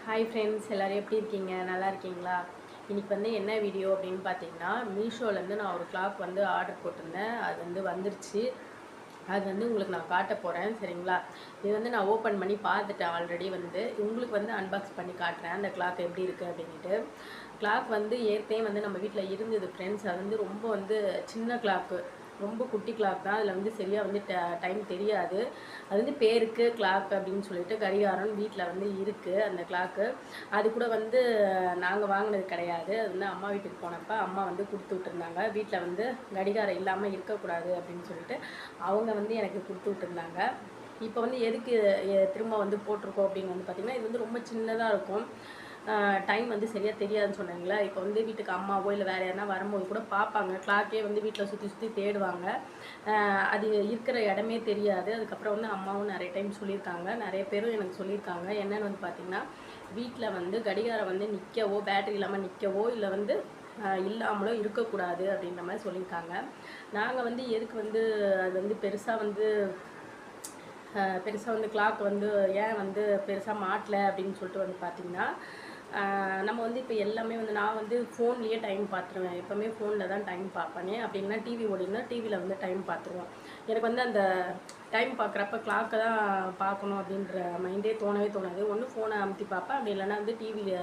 Hi friends, எல்லோரும் எப்படி இருக்கீங்க? நல்லா இருக்கீங்களா? இன்றைக்கி வந்து என்ன வீடியோ அப்படின்னு பார்த்தீங்கன்னா, மீஷோலேருந்து நான் ஒரு கிளாக் வந்து ஆர்டர் போட்டிருந்தேன். அது வந்து வந்துருச்சு. அது வந்து உங்களுக்கு நான் காட்ட போகிறேன், சரிங்களா? இது வந்து நான் ஓப்பன் பண்ணி பார்த்துட்டேன் ஆல்ரெடி. வந்து உங்களுக்கு வந்து அன்பாக்ஸ் பண்ணி காட்டுறேன் அந்த கிளாக் எப்படி இருக்குது அப்படின்ட்டு. கிளாக் வந்து ஏற்கனவே வந்து நம்ம வீட்டில் இருந்தது ஃப்ரெண்ட்ஸ். அது வந்து ரொம்ப வந்து சின்ன கிளாக்கு, ரொம்ப குட்டி கிளாக் தான். அதில் வந்து சரியாக வந்து டைம் தெரியாது. அது வந்து பேருக்கு கிளாக் அப்படின்னு சொல்லிட்டு கடிகாரம் வீட்டில் வந்து இருக்குது அந்த கிளாக்கு. அது கூட வந்து நாங்கள் வாங்கினது கிடையாது. அது வந்து அம்மா வீட்டுக்கு போனப்போ அம்மா வந்து கொடுத்து விட்டுருந்தாங்க. வீட்டில் வந்து கடிகாரம் இல்லாமல் இருக்கக்கூடாது அப்படின்னு சொல்லிட்டு அவங்க வந்து எனக்கு கொடுத்து விட்டுருந்தாங்க. இப்போ வந்து எதுக்கு திரும்ப வந்து போட்டிருக்கோம் அப்படின்னு வந்து பார்த்திங்கன்னா, இது வந்து ரொம்ப சின்னதாக இருக்கும். டைம் வந்து சரியாக தெரியாதுன்னு சொன்னாங்களே. இப்போ வந்து வீட்டுக்கு அம்மாவோ இல்லை வேறு யாருனா வரும்போது கூட பார்ப்பாங்க. கிளாக்கே வந்து வீட்டில் சுற்றி சுற்றி தேடுவாங்க. அது இருக்கிற இடமே தெரியாது. அதுக்கப்புறம் வந்து அம்மாவும் நிறைய டைம் சொல்லியிருக்காங்க. நிறைய பேரும் எனக்கு சொல்லியிருக்காங்க. என்னென்னு வந்து பார்த்திங்கன்னா, வீட்டில் வந்து கடிகாரம் வந்து நிற்கவோ, பேட்டரி இல்லாமல் நிற்கவோ, இல்லை வந்து இல்லாமலோ இருக்கக்கூடாது அப்படின்ற மாதிரி சொல்லியிருக்காங்க. நாங்கள் வந்து எதுக்கு வந்து அது வந்து பெருசாக வந்து கிளாக் வந்து ஏன் வந்து பெருசாக மாட்டலை அப்படின்னு சொல்லிட்டு வந்து பார்த்திங்கன்னா, நம்ம வந்து இப்போ எல்லாமே வந்து நான் வந்து ஃபோன்லேயே டைம் பார்த்துருவேன். எப்போவுமே ஃபோனில் தான் டைம் பார்ப்பேனே. அப்படின்னா டிவி ஓடினா டிவியில் வந்து டைம் பார்த்துருவோம். எனக்கு வந்து அந்த டைம் பார்க்குறப்ப கிளாக்கை தான் பார்க்கணும் அப்படின்ற மைண்டே தோணவே தோணாது. ஒன்று ஃபோனை அமுத்தி பார்ப்பேன், அப்படி இல்லைன்னா வந்து டிவியில்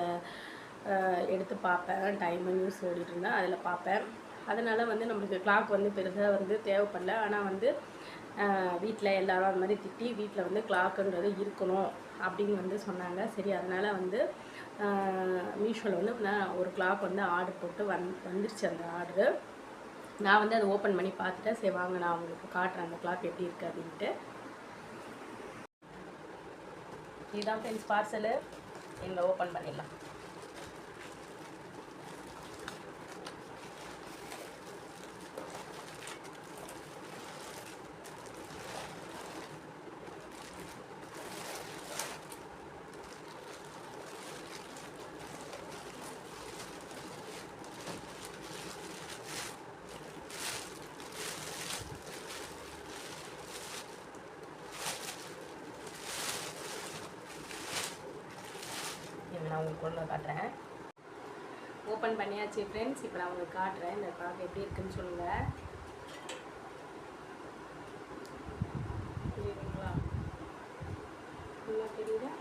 எடுத்து பார்ப்பேன். டைம் நியூஸ் ஓடிட்டு இருந்தால் அதில் பார்ப்பேன். அதனால் வந்து நம்மளுக்கு கிளாக் வந்து பெருசாக வந்து தேவைப்படல. ஆனால் வந்து வீட்டில் எல்லோரும் அது மாதிரி திட்டி வீட்டில் வந்து கிளாக்குன்றது இருக்கணும் அப்படின்னு வந்து சொன்னாங்க. சரி, அதனால் வந்து மீஷோவில் வந்து நான் ஒரு கிளாக் வந்து ஆர்டர் போட்டு வந்துருச்சு அந்த ஆர்டரு. நான் வந்து அதை ஓப்பன் பண்ணி பார்த்துட்டேன். சரி வாங்க, நான் உங்களுக்கு காட்டுறேன் அந்த கிளாக் எப்படி இருக்குது அப்படின்ட்டு. இதுதான் ஃப்ரெண்ட்ஸ் பார்சலு. எங்கே ஓப்பன் பண்ணிடலாம். நான் உங்களுக்கு ஒன்று காட்டுறேன். ஓப்பன் பண்ணியாச்சு ஃப்ரெண்ட்ஸ். இப்போ நான் உங்களுக்கு காட்டுறேன் இந்த கிளாக் எப்படி இருக்குன்னு சொல்லுங்கள். தெரியுதுங்களா? ஃபுல்லாக தெரியுதா?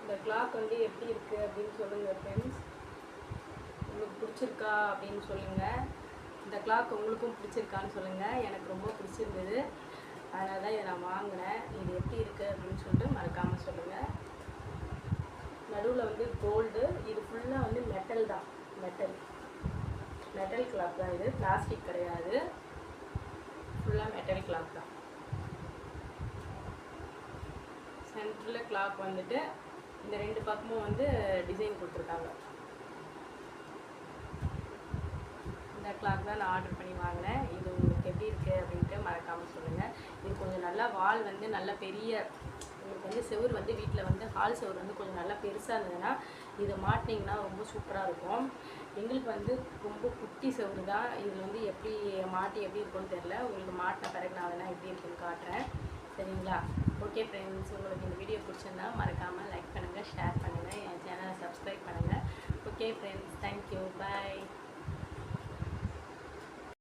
இந்த கிளாக் வந்து எப்படி இருக்குது அப்படின்னு சொல்லுங்கள் ஃப்ரெண்ட்ஸ். உங்களுக்கு பிடிச்சிருக்கா அப்படின்னு சொல்லுங்கள். இந்த கிளாக் உங்களுக்கும் பிடிச்சிருக்கான்னு சொல்லுங்கள். எனக்கு ரொம்ப பிடிச்சிருந்தது. அதனால தான் இதை நான் வாங்கினேன். இது எப்படி இருக்குது அப்படின்னு சொல்லிட்டு மறக்காமல் சொல்லுங்கள். நடுவில் வந்து கோல்டு. இது ஃபுல்லாக வந்து மெட்டல் தான். மெட்டல் கிளாக் தான். இது பிளாஸ்டிக் கிடையாது. ஃபுல்லாக மெட்டல் கிளாக் தான். சென்டரில் கிளாக் வந்துட்டு இந்த ரெண்டு பக்கமும் வந்து டிசைன் கொடுத்துருக்காங்க. இந்த கிளாக் தான் நான் ஆர்டர் பண்ணி வாங்கினேன். இது உங்களுக்கு எப்படி இருக்குது அப்படின்ட்டு மறக்காமல் சொல்லுங்கள். இது கொஞ்சம் நல்லா வால் வந்து நல்ல பெரிய, உங்களுக்கு வந்து செவுரு வந்து வீட்டில் வந்து ஹால் செவுரு வந்து கொஞ்சம் நல்லா பெருசாக இருந்ததுன்னா இதை மாட்டினீங்கன்னா ரொம்ப சூப்பராக இருக்கும். எங்களுக்கு வந்து ரொம்ப குட்டி செவுரு தான். இதில் வந்து எப்படி மாட்டி எப்படி இருக்கும்னு தெரில. உங்களுக்கு மாட்டின பிறகு நான் வேணால் எப்படி இருக்குன்னு காட்டுறேன், சரிங்களா? ஓகே ஃப்ரெண்ட்ஸ், உங்களுக்கு இந்த வீடியோ பிடிச்சிருந்தா மறக்காமல் லைக் பண்ணுங்கள், ஷேர் பண்ணுங்கள், என் சேனலை சப்ஸ்கிரைப் பண்ணுங்கள். ஓகே ஃப்ரெண்ட்ஸ், தேங்க்யூ, பாய்.